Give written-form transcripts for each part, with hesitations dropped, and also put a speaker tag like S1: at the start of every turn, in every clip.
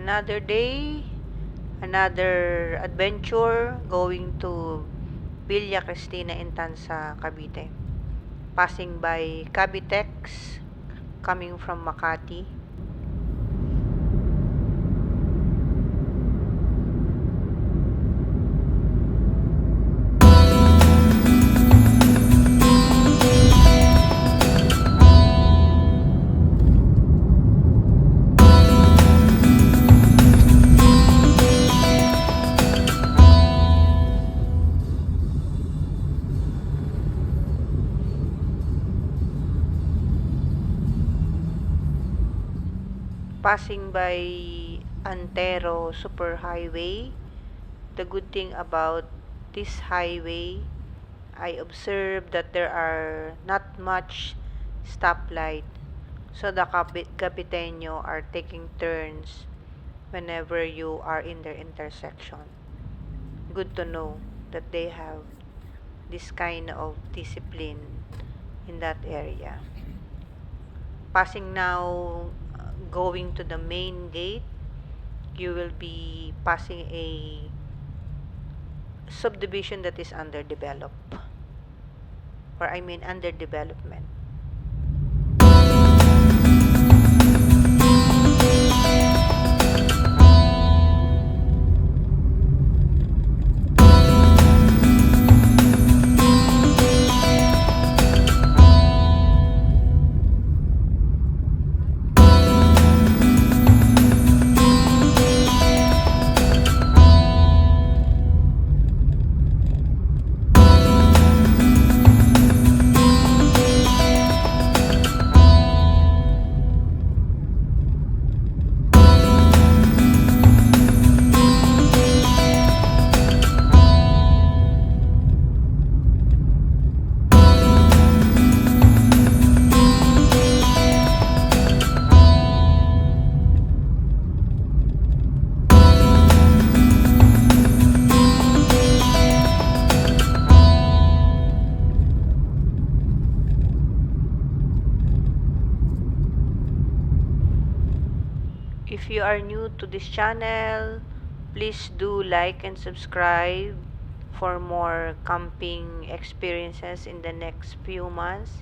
S1: another day, another adventure going to Villa Cristina Intansa, Cavite. Passing by Cavitex, coming from Makati. Passing by Antero Superhighway. The good thing about this highway, I observed that there are not much stoplight, so the Capiteño are taking turns whenever you are in their intersection. Good to know that they have this kind of discipline in that area. Passing now, going to the main gate, you will be passing a subdivision that is underdeveloped, or I mean under development. If you are new to this channel, please do like and subscribe for more camping experiences in the next few months.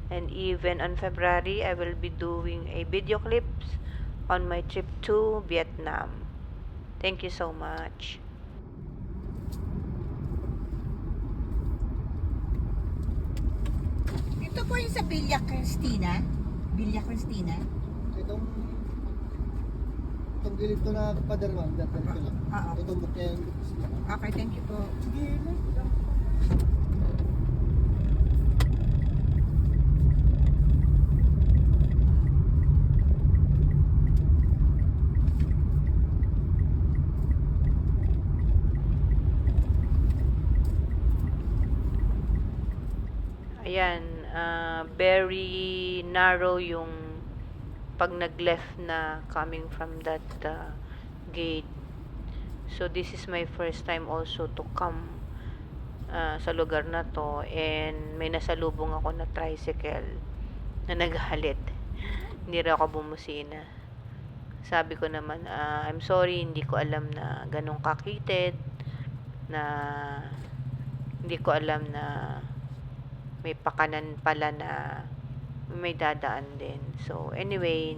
S1: And even on February, I will be doing a video clips on my trip to Vietnam. Thank you so much.
S2: Ito po yung sa Villa Cristina. Villa Cristina.
S3: Itong gilid to na paderwan, dito lang.
S2: Oo.
S3: Itong bukyan.
S2: Okay, thank you po.
S1: Ayan, very narrow yung pag nag-left na coming from that gate. So this is my first time also to come sa lugar na to, and may nasalubong ako na tricycle na naghalit. Hindi rin ako bumusina. Sabi ko naman, I'm sorry, hindi ko alam na ganong kakitid, na hindi ko alam na may pakanan pala na may dadaan din. So, anyway,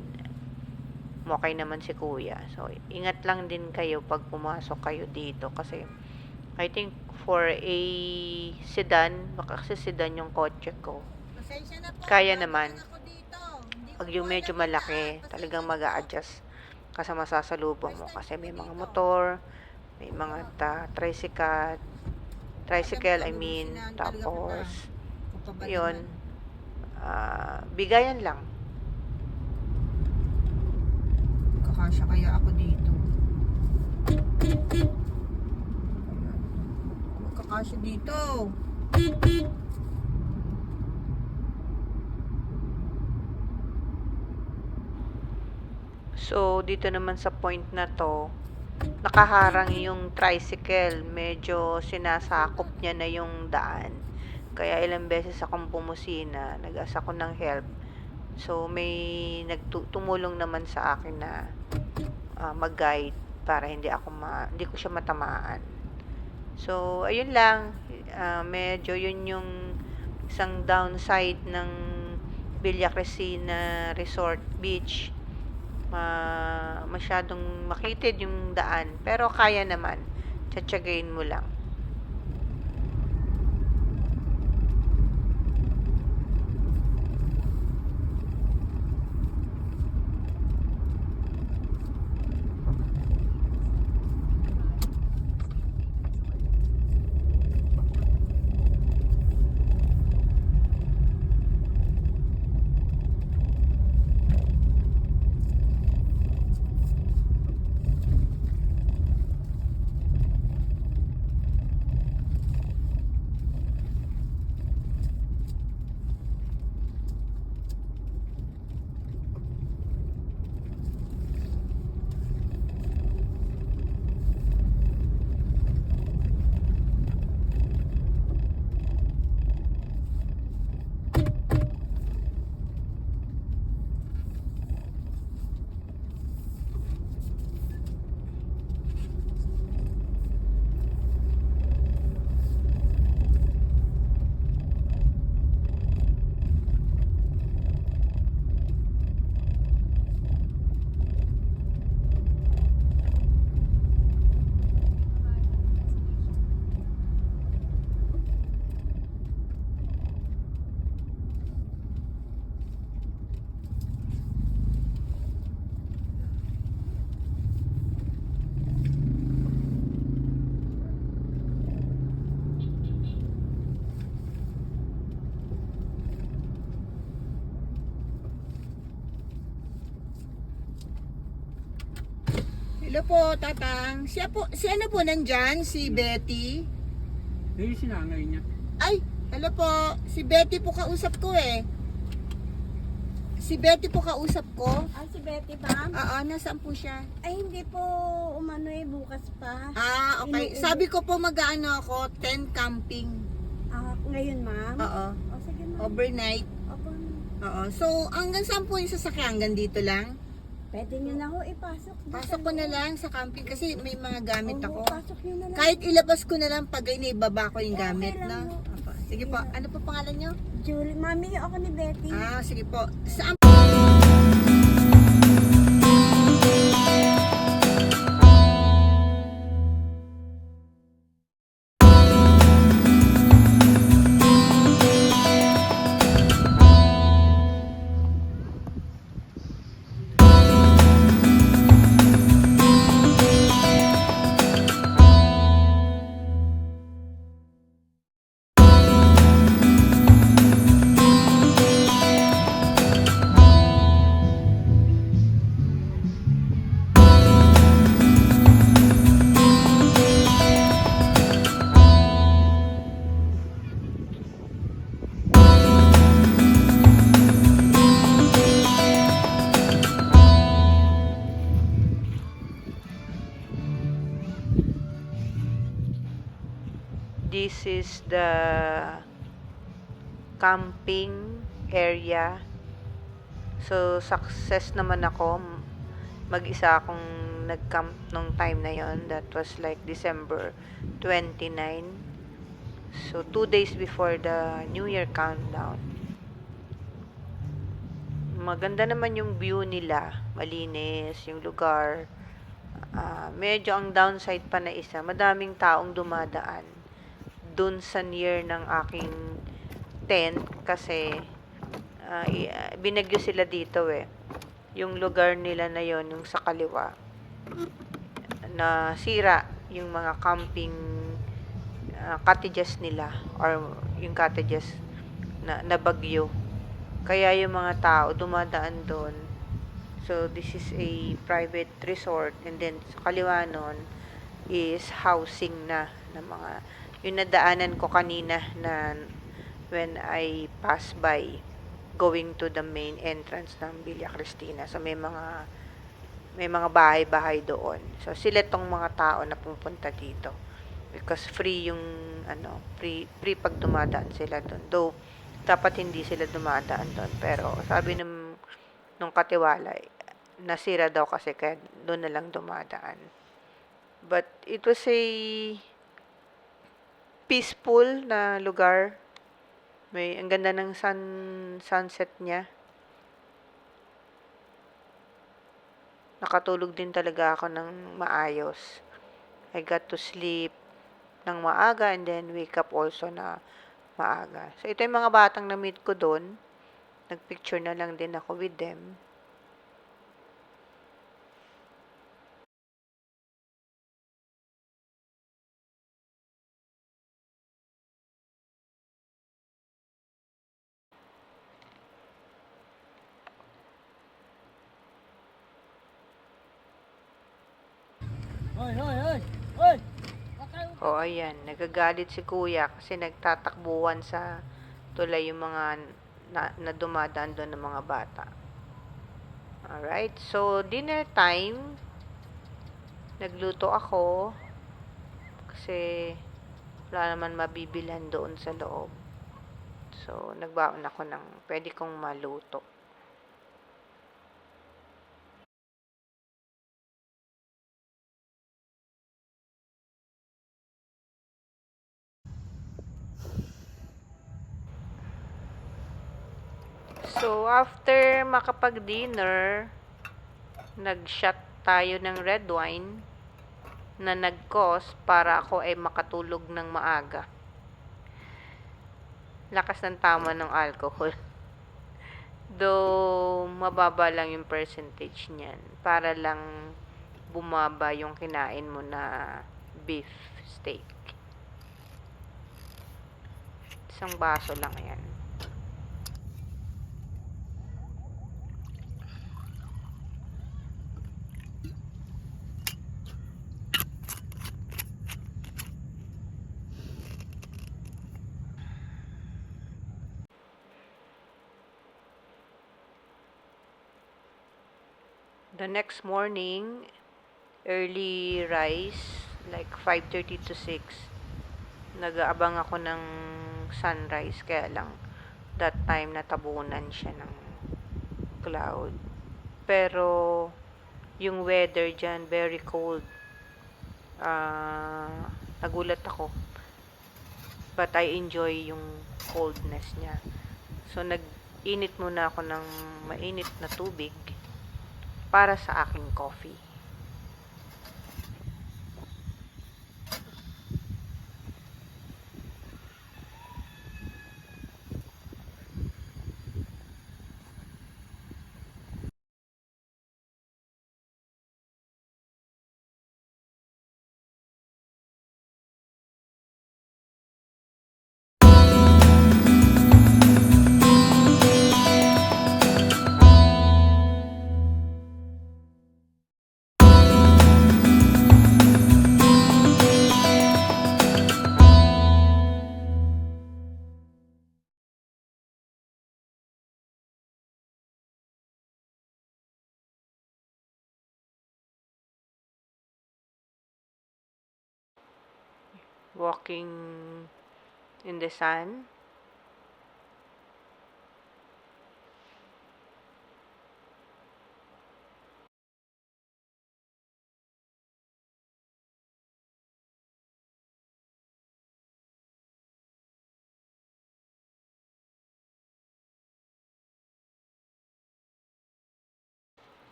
S1: okay naman si kuya. So, ingat lang din kayo pag pumasok kayo dito kasi I think for a sedan, baka kasi sedan yung kotse ko, kaya naman. Pag yung medyo malaki, talagang mag-a-adjust kasi masasalubong mo kasi may mga motor, may mga tricycle, I mean, tapos yun, bigayan lang.
S2: Kakasya kaya ako dito. Kakasya dito.
S1: So, dito naman sa point na to, nakaharang yung tricycle. Medyo sinasakop niya na yung daan. Kaya ilang beses akong pumusina, nag-ask ako ng help. So, may tumulong naman sa akin na mag-guide para hindi ko siya matamaan. So, ayun lang. Medyo yun yung isang downside ng Villa Cristina Resort Beach. Masyadong makitid yung daan. Pero kaya naman. Tsatsagain mo lang.
S2: Hello po, Tatang. Si ano po nandyan? Si Betty?
S4: Yung sinangay niya.
S2: Ay, hello po. Si Betty po kausap ko eh. Si Betty po kausap ko.
S5: Ah, si Betty ba?
S2: Oo, nasaan po siya?
S5: Ay, hindi po umano eh, bukas pa.
S2: Ah, okay. Sabi ko po mag-ano ako, 10 camping.
S5: Ah, ngayon, ma'am?
S2: Oo.
S5: O, sige, ma'am.
S2: Overnight.
S5: Opo.
S2: Oo. So, hanggang saan po yung sasakyan? Hanggang dito lang?
S5: Pwede nyo na ho ipasok.
S2: Pasok ko na lang sa camping kasi may mga gamit
S5: Oo,
S2: ako.
S5: pasok nyo na lang.
S2: Kahit ilabas ko na lang pag inibaba ko yung
S5: Okay
S2: gamit,
S5: lang
S2: no?
S5: po.
S2: Opo. Sige po. Ano po pangalan nyo?
S5: Julie, mami, ako ni Betty.
S2: Ah, sige po. Saan?
S1: This is the camping area. So, success naman ako. Mag-isa akong nag-camp nung time na yon. That was like December 29. So, 2 days before the New Year countdown. Maganda naman yung view nila. Malinis yung lugar. Medyo ang downside pa na isa, madaming taong dumadaan dun sa near ng aking tent kasi binagyo sila dito eh. Yung lugar nila na yon, yung sa kaliwa, na sira yung mga camping cottages nila or yung cottages na nabagyo. Kaya yung mga tao dumadaan doon. So, this is a private resort and then sa kaliwa nun is housing na ng mga yung nadaanan ko kanina na when I pass by going to the main entrance ng Villa Cristina. So, may mga bahay-bahay doon. So, sila tong mga tao na pupunta dito. Because free yung, free pag dumadaan sila doon. Though, dapat hindi sila dumadaan doon. Pero, sabi nung katiwala, nasira daw kasi kaya doon na lang dumadaan. But it was a peaceful na lugar. Ang ganda ng sunset niya. Nakatulog din talaga ako ng maayos. I got to sleep ng maaga and then wake up also na maaga. So, ito yung mga batang na-meet ko doon. Nagpicture na lang din ako with them.
S3: Hoy, hoy, hoy! Hoy!
S1: O, ayan. Nagagalit si kuya kasi nagtatakbuhan sa tulay yung mga na dumadaan doon ng mga bata. Alright. So, dinner time. Nagluto ako kasi wala naman mabibilhan doon sa loob. So, nagbaon ako ng pwede kong maluto. So, after makapag-dinner, nag-shot tayo ng red wine na nag-cause para ako ay makatulog ng maaga. Lakas ng tama ng alcohol. Though, mababa lang yung percentage niyan. Para lang bumaba yung kinain mo na beef steak. Isang baso lang yan. The next morning, early rise, like 5:30 to 6. Nag-aabang ako ng sunrise, kaya lang that time natabunan siya ng cloud. Pero yung weather dyan, very cold. Nagulat ako. But I enjoy yung coldness niya. So, nag-init muna ako ng mainit na tubig para sa aking coffee. Walking in the sun.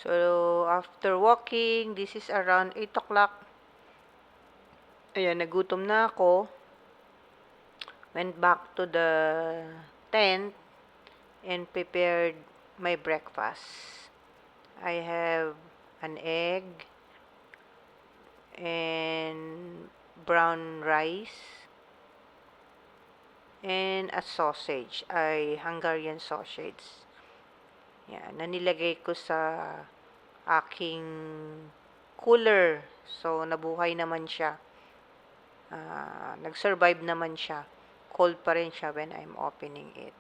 S1: So, after walking, this is around 8 o'clock. Ayan, nagutom na ako. Went back to the tent and prepared my breakfast. I have an egg and brown rice and a sausage, ay Hungarian sausage. Yan, nanilagay ko sa aking cooler. So, nabuhay naman siya. Nag-survive naman siya. Cold pa rin siya when I'm opening it.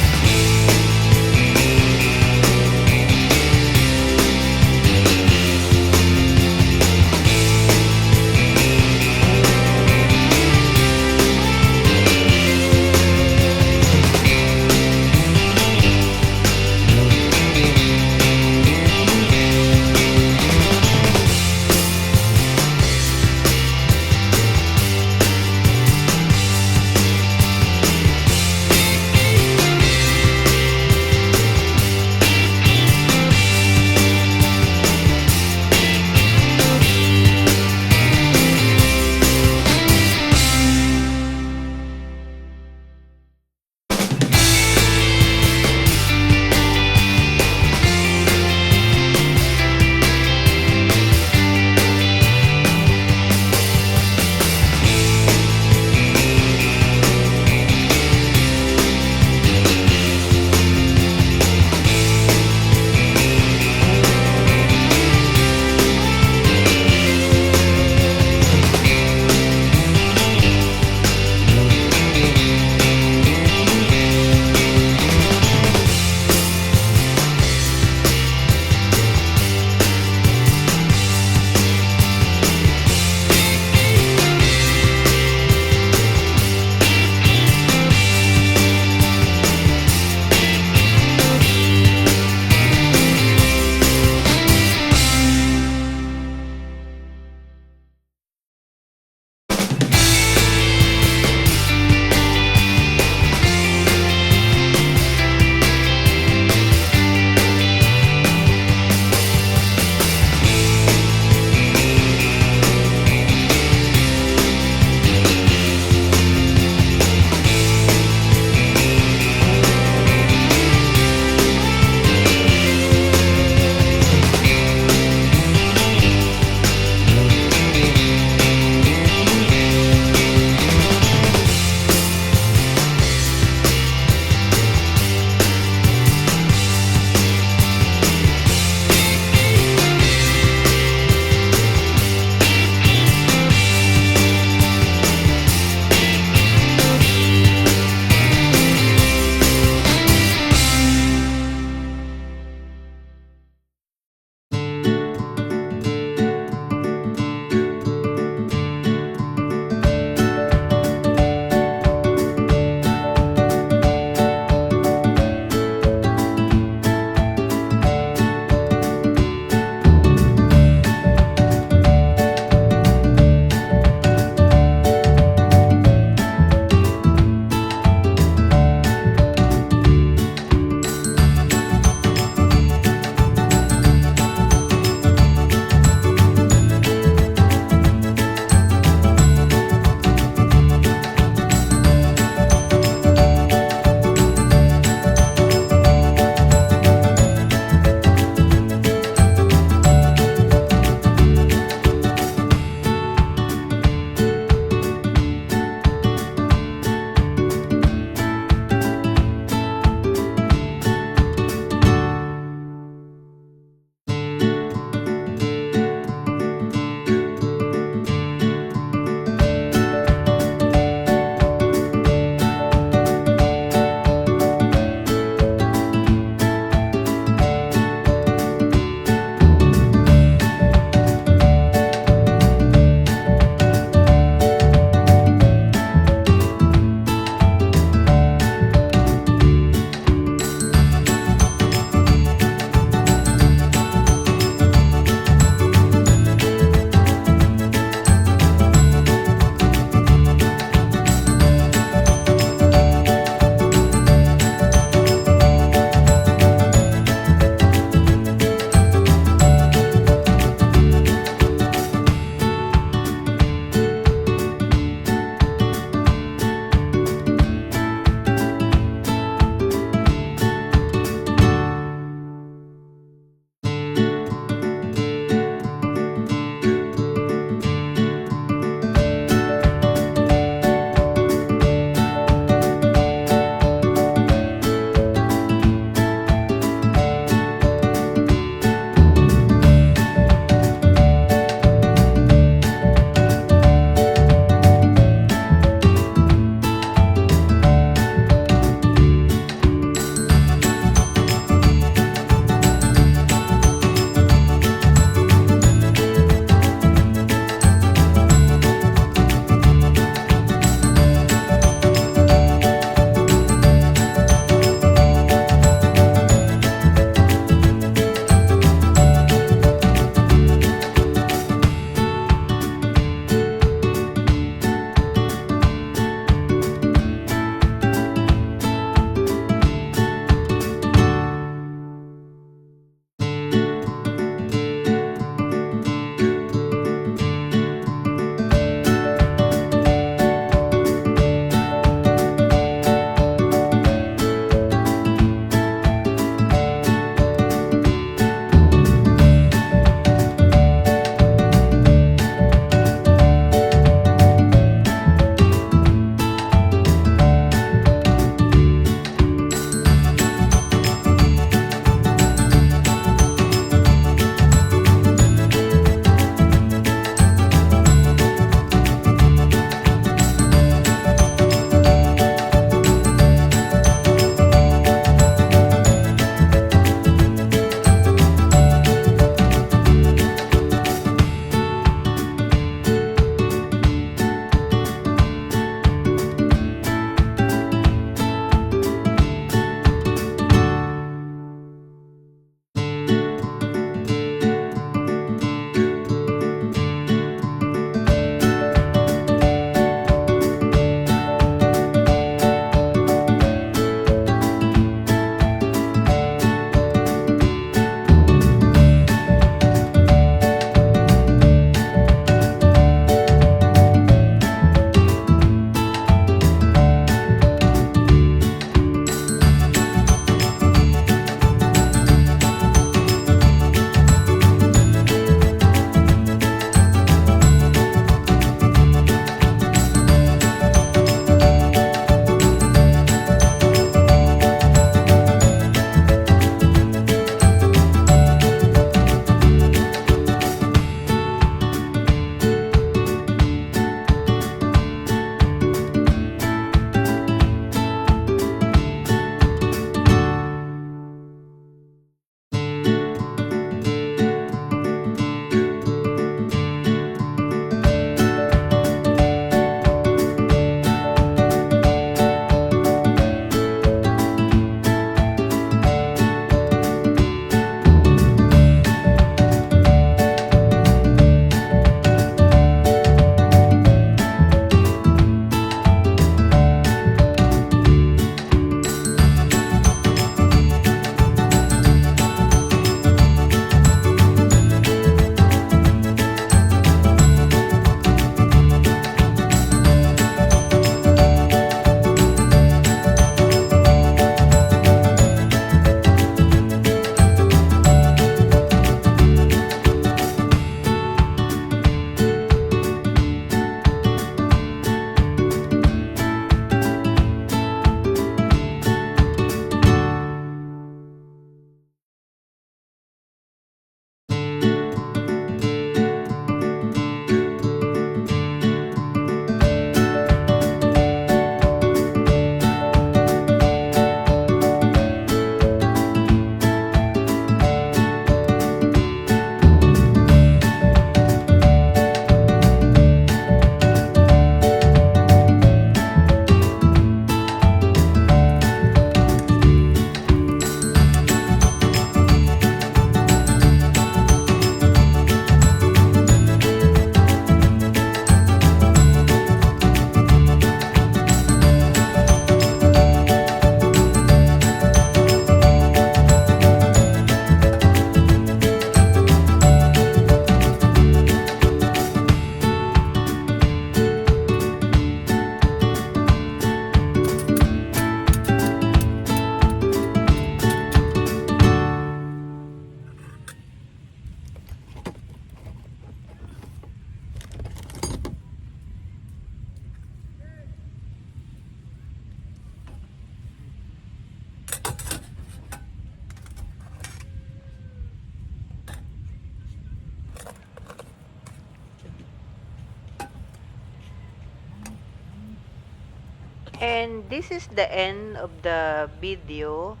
S1: And this is the end of the video.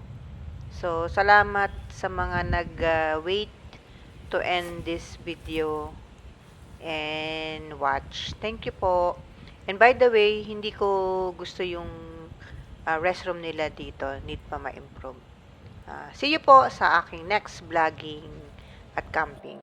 S1: So, salamat sa mga nag-wait to end this video and watch. Thank you po. And by the way, hindi ko gusto yung restroom nila dito. Need pa ma-improve. See you po sa aking next vlogging at camping.